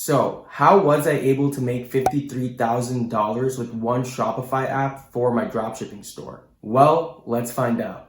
So, how was I able to make $53,000 with one Shopify app for my dropshipping store? Well, let's find out.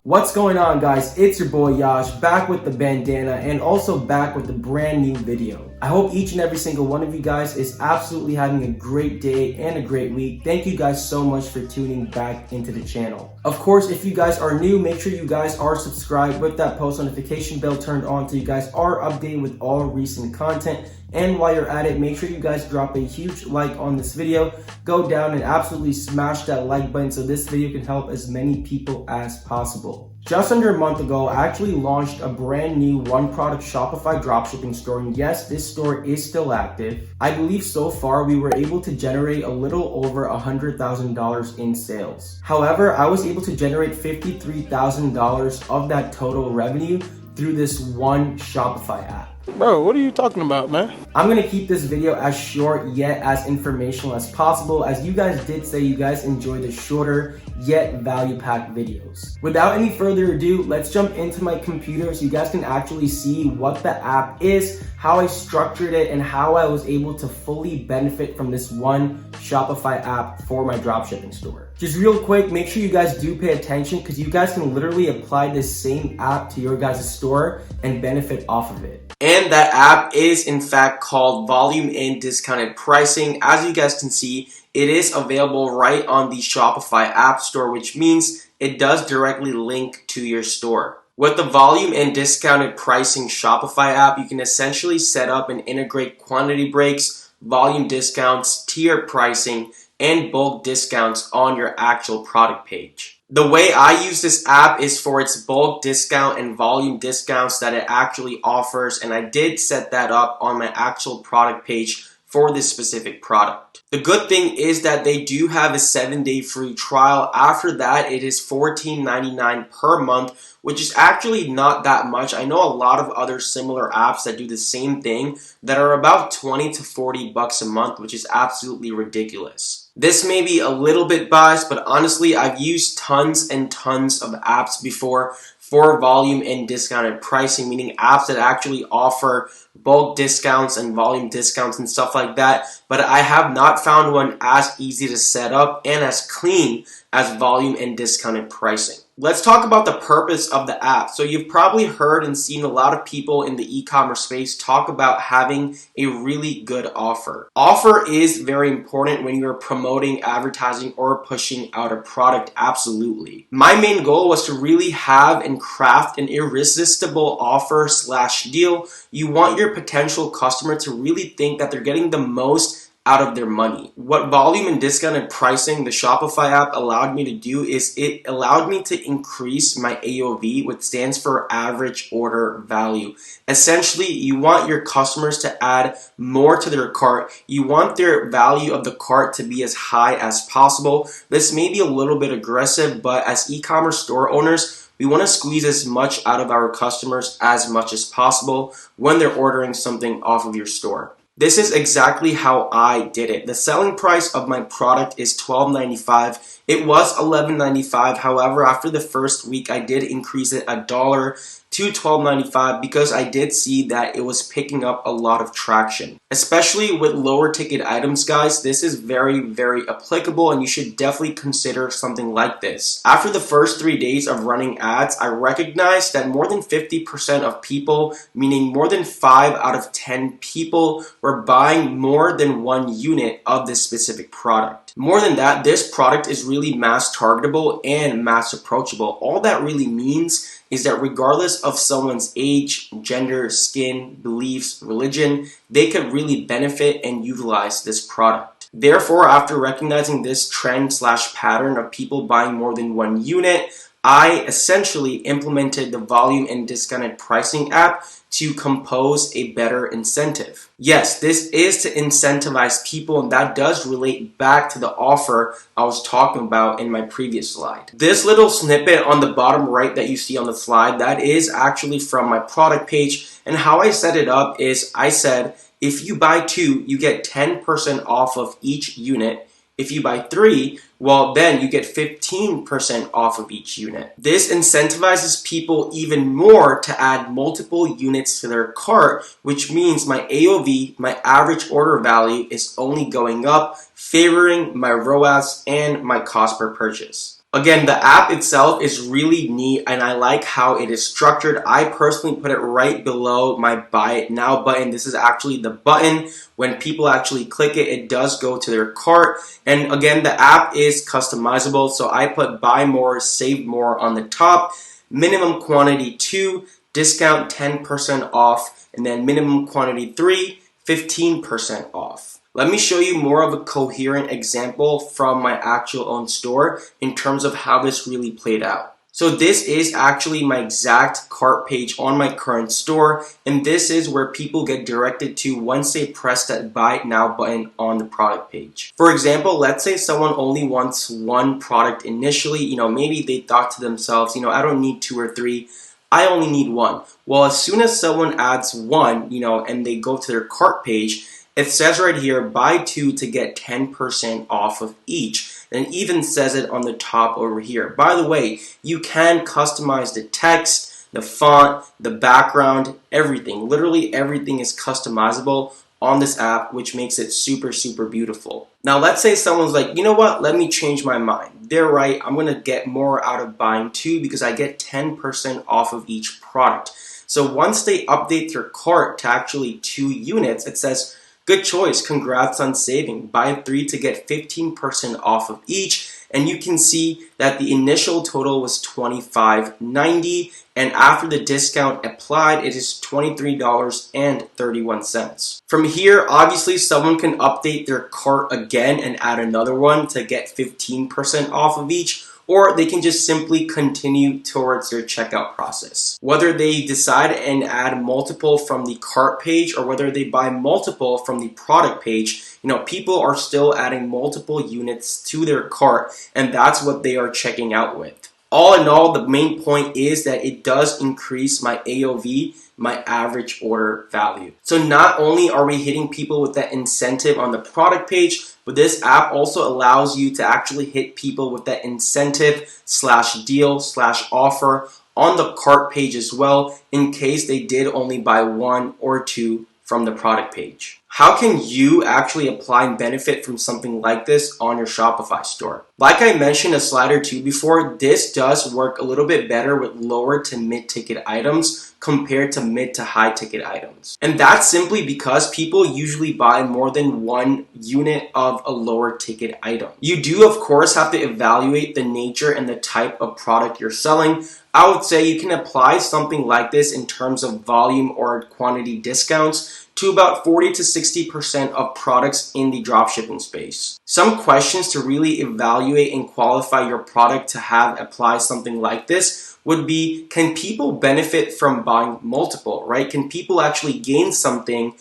What's going on, guys? It's your boy Yash, back with the bandana and also back with a brand new video. I hope each and every single one of you guys is absolutely having a great day and a great week. Thank you guys so much for tuning back into the channel. Of course, if you guys are new, make sure you guys are subscribed with that post notification bell turned on so you guys are updated with all recent content. And while you're at it, make sure you guys drop a huge like on this video. Go down and absolutely smash that like button so this video can help as many people as possible. Just under a month ago, I actually launched a brand new one-product Shopify dropshipping store, and yes, this store is still active. I believe so far we were able to generate a little over $100,000 in sales. However, I was able to generate $53,000 of that total revenue through this one Shopify app. Bro, what are you talking about, man? I'm gonna keep this video as short yet as informational as possible, as you guys did say you guys enjoy the shorter yet value-packed videos. Without any further ado, let's jump into my computer so you guys can actually see what the app is, how I structured it, and how I was able to fully benefit from this one Shopify app for my dropshipping store. Just real quick, make sure you guys do pay attention because you guys can literally apply this same app to your guys' store and benefit off of it. And that app is in fact called Volume and Discounted Pricing. As you guys can see, it is available right on the Shopify App Store, which means it does directly link to your store. With the Volume and Discounted Pricing Shopify app, you can essentially set up and integrate quantity breaks, volume discounts, tier pricing, and bulk discounts on your actual product page. The way I use this app is for its bulk discount and volume discounts that it actually offers, and I did set that up on my actual product page for this specific product. The good thing is that they do have a 7-day free trial. After that, it is $14.99 per month, which is actually not that much. I know a lot of other similar apps that do the same thing that are about 20 to 40 bucks a month, which is absolutely ridiculous. This may be a little bit biased, but honestly, I've used tons and tons of apps before for volume and discounted pricing, meaning apps that actually offer bulk discounts and volume discounts and stuff like that, but I have not found one as easy to set up and as clean as volume and discounted pricing. Let's talk about the purpose of the app. So you've probably heard and seen a lot of people in the e-commerce space talk about having a really good offer. Offer is very important when you're promoting, advertising, or pushing out a product, absolutely. My main goal was to really have and craft an irresistible offer / deal. You want your potential customer to really think that they're getting the most out of their money. What volume and discounted pricing the Shopify app allowed me to do is it allowed me to increase my AOV, which stands for average order value. Essentially, you want your customers to add more to their cart. You want their value of the cart to be as high as possible. This may be a little bit aggressive, but as e-commerce store owners, we want to squeeze as much out of our customers as much as possible when they're ordering something off of your store. This is exactly how I did it. The selling price of my product is $12.95. It was $11.95. However, after the first week, I did increase it $1 to $12.95 because I did see that it was picking up a lot of traction. Especially with lower ticket items, guys, this is very, very applicable and you should definitely consider something like this. After the first 3 days of running ads, I recognized that more than 50% of people, meaning more than 5 out of 10 people, were buying more than one unit of this specific product. More than that, this product is really mass targetable and mass approachable. All that really means is that regardless of someone's age, gender, skin, beliefs, religion, they could really benefit and utilize this product. Therefore, after recognizing this trend / pattern of people buying more than one unit, I essentially implemented the volume and discounted pricing app to compose a better incentive. Yes, this is to incentivize people, and that does relate back to the offer I was talking about in my previous slide. This little snippet on the bottom right that you see on the slide, that is actually from my product page, and how I set it up is I said, if you buy 2, you get 10% off of each unit. If you buy 3, well, then you get 15% off of each unit. This incentivizes people even more to add multiple units to their cart, which means my AOV, my average order value, is only going up, favoring my ROAS and my cost per purchase. Again, the app itself is really neat and I like how it is structured. I personally put it right below my Buy It Now button. This is actually the button. When people actually click it, it does go to their cart. And again, the app is customizable. So I put buy more, save more on the top, minimum quantity 2, discount 10% off, and then minimum quantity 3, 15% off. Let me show you more of a coherent example from my actual own store in terms of how this really played out. So this is actually my exact cart page on my current store, and this is where people get directed to once they press that Buy It Now button on the product page. For example, let's say someone only wants one product initially. Maybe they thought to themselves, I don't need 2 or 3. I only need 1. Well, as soon as someone adds 1, and they go to their cart page, it says right here, buy 2 to get 10% off of each. And it even says it on the top over here. By the way, you can customize the text, the font, the background, everything. Literally everything is customizable on this app, which makes it super, super beautiful. Now, let's say someone's like, you know what? Let me change my mind. They're right. I'm going to get more out of buying 2 because I get 10% off of each product. So once they update their cart to actually 2 units, it says, good choice, congrats on saving. Buy 3 to get 15% off of each. And you can see that the initial total was $25.90, and after the discount applied, it is $23.31. From here, obviously, someone can update their cart again and add another one to get 15% off of each, or they can just simply continue towards their checkout process. Whether they decide and add multiple from the cart page or whether they buy multiple from the product page, people are still adding multiple units to their cart, and that's what they are checking out with. All in all, the main point is that it does increase my AOV, my average order value. So not only are we hitting people with that incentive on the product page, but this app also allows you to actually hit people with that incentive / deal / offer on the cart page as well, in case they did only buy 1 or 2 from the product page. How can you actually apply and benefit from something like this on your Shopify store? Like I mentioned a slide or two before, this does work a little bit better with lower to mid-ticket items compared to mid to high ticket items. And that's simply because people usually buy more than 1 unit of a lower ticket item. You do, of course, have to evaluate the nature and the type of product you're selling. I would say you can apply something like this in terms of volume or quantity discounts to about 40 to 60% of products in the dropshipping space. Some questions to really evaluate and qualify your product to have apply something like this would be, can people benefit from buying multiple, right? Can people actually gain something,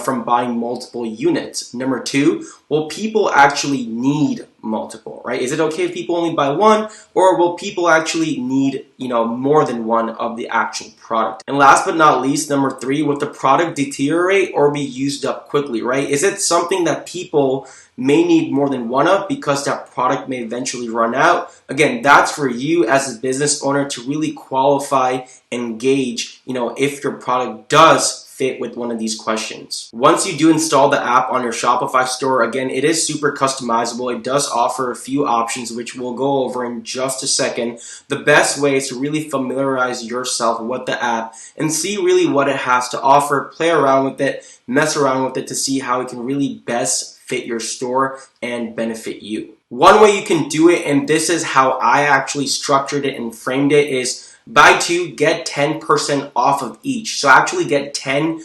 from buying multiple units? Number 2, will people actually need multiple, right? Is it okay if people only buy 1, or will people actually need, more than 1 of the actual product? And last but not least, number 3, would the product deteriorate or be used up quickly, right? Is it something that people may need more than 1 of because that product may eventually run out? Again, that's for you as a business owner to really qualify and gauge, if your product does fit with one of these questions. Once you do install the app on your Shopify store, again, it is super customizable. It does offer a few options, which we'll go over in just a second. The best way is to really familiarize yourself with the app and see really what it has to offer, play around with it, mess around with it to see how it can really best fit your store and benefit you. One way you can do it, and this is how I actually structured it and framed it, is buy 2, get 10% off of each. So actually get 10%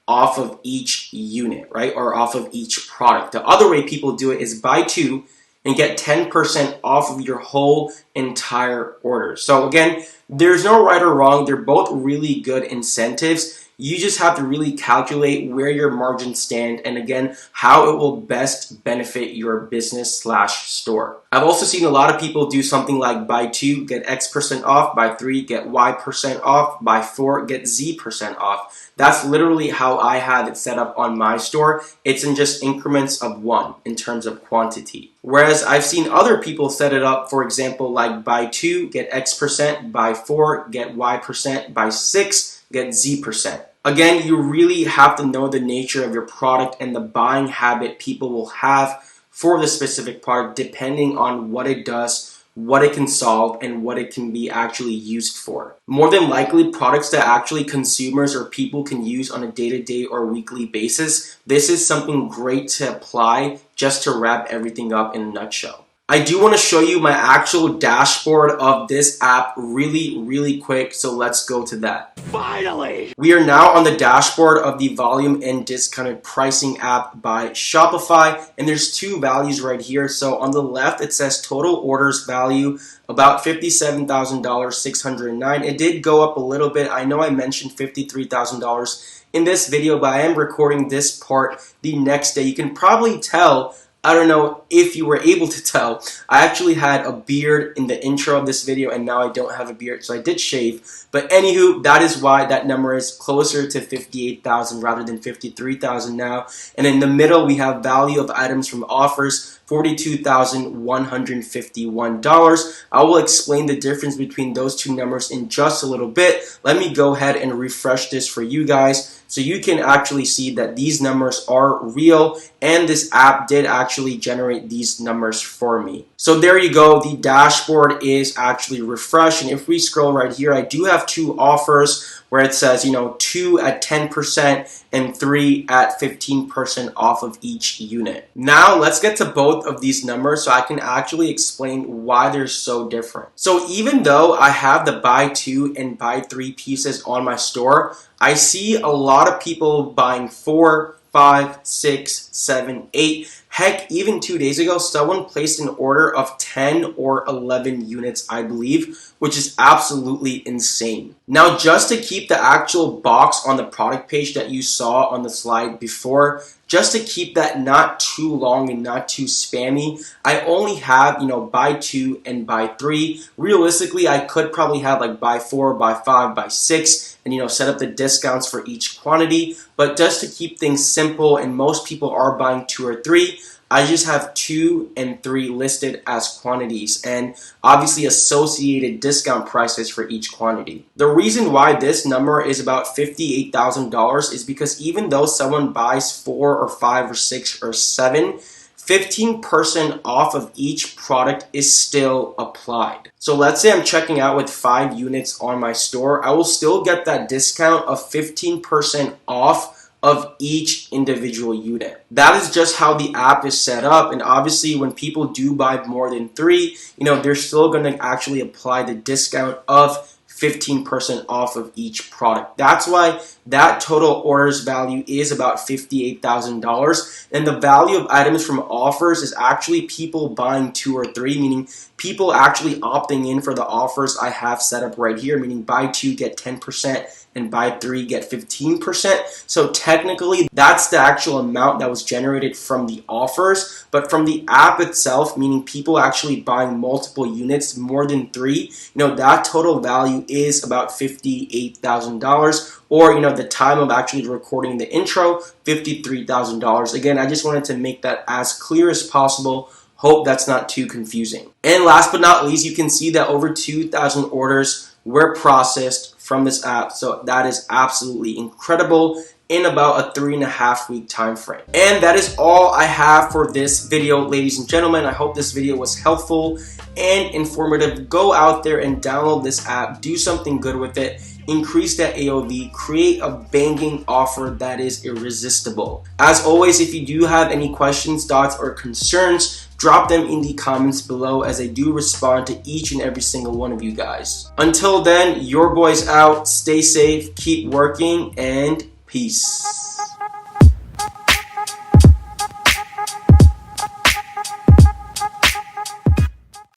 off of each unit, right? Or off of each product. The other way people do it is buy 2 and get 10% off of your whole entire order. So again, there's no right or wrong. They're both really good incentives. You just have to really calculate where your margins stand and again, how it will best benefit your business / store. I've also seen a lot of people do something like buy 2, get X% off, buy 3, get Y% off, buy 4, get Z% off. That's literally how I have it set up on my store. It's in just increments of 1 in terms of quantity. Whereas I've seen other people set it up, for example, like buy 2, get X%, buy 4, get Y%, buy 6, get Z%. Again, you really have to know the nature of your product and the buying habit people will have for the specific product depending on what it does, what it can solve, and what it can be actually used for. More than likely, products that actually consumers or people can use on a day-to-day or weekly basis, this is something great to apply just to wrap everything up in a nutshell. I do want to show you my actual dashboard of this app really quick, so let's go to that. Finally! We are now on the dashboard of the volume and discounted pricing app by Shopify, and there's 2 values right here. So on the left, it says total orders value about $57,609. It did go up a little bit. I know I mentioned $53,000 in this video, but I am recording this part the next day. You can probably tell, I don't know if you were able to tell, I actually had a beard in the intro of this video and now I don't have a beard, so I did shave. But anywho, that is why that number is closer to 58,000 rather than 53,000 now. And in the middle, we have value of items from offers, $42,151. I will explain the difference between those 2 numbers in just a little bit. Let me go ahead and refresh this for you guys so you can actually see that these numbers are real and this app did actually generate these numbers for me. So there you go, the dashboard is actually refreshed, and if we scroll right here, I do have 2 offers where it says, 2 at 10% and 3 at 15% off of each unit. Now let's get to both of these numbers so I can actually explain why they're so different. So even though I have the buy 2 and buy 3 pieces on my store, I see a lot of people buying 4, 5, 6, 7, 8. Heck, even 2 days ago, someone placed an order of 10 or 11 units, I believe, which is absolutely insane. Now, just to keep the actual box on the product page that you saw on the slide before, just to keep that not too long and not too spammy, I only have, buy 2 and buy 3. Realistically, I could probably have like buy 4, buy 5, buy 6, and set up the discounts for each quantity. But just to keep things simple, and most people are buying 2 or 3, I just have 2 and 3 listed as quantities and obviously associated discount prices for each quantity. The reason why this number is about $58,000 is because even though someone buys 4 or 5 or 6 or 7, 15% off of each product is still applied. So let's say I'm checking out with 5 units on my store, I will still get that discount of 15% off of each individual unit. That is just how the app is set up, and obviously when people do buy more than 3, they're still going to actually apply the discount of 15% off of each product. That's why that total orders value is about $58,000, and the value of items from offers is actually people buying 2 or 3, meaning people actually opting in for the offers I have set up right here, meaning buy 2 get 10% and buy 3 get 15%. So technically that's the actual amount that was generated from the offers, but from the app itself, meaning people actually buying multiple units, more than 3, that total value is about $58,000, or the time of actually recording the intro, $53,000. Again, I just wanted to make that as clear as possible. Hope that's not too confusing. And last but not least, you can see that over 2,000 orders were processed from this app, so that is absolutely incredible in about a 3.5 week time frame. And that is all I have for this video, ladies and gentlemen. I hope this video was helpful and informative. Go out there and download this app, do something good with it, increase that AOV, create a banging offer that is irresistible. As always, if you do have any questions, thoughts, or concerns, drop them in the comments below, as I do respond to each and every single one of you guys. Until then, your boy's out, stay safe, keep working, and peace.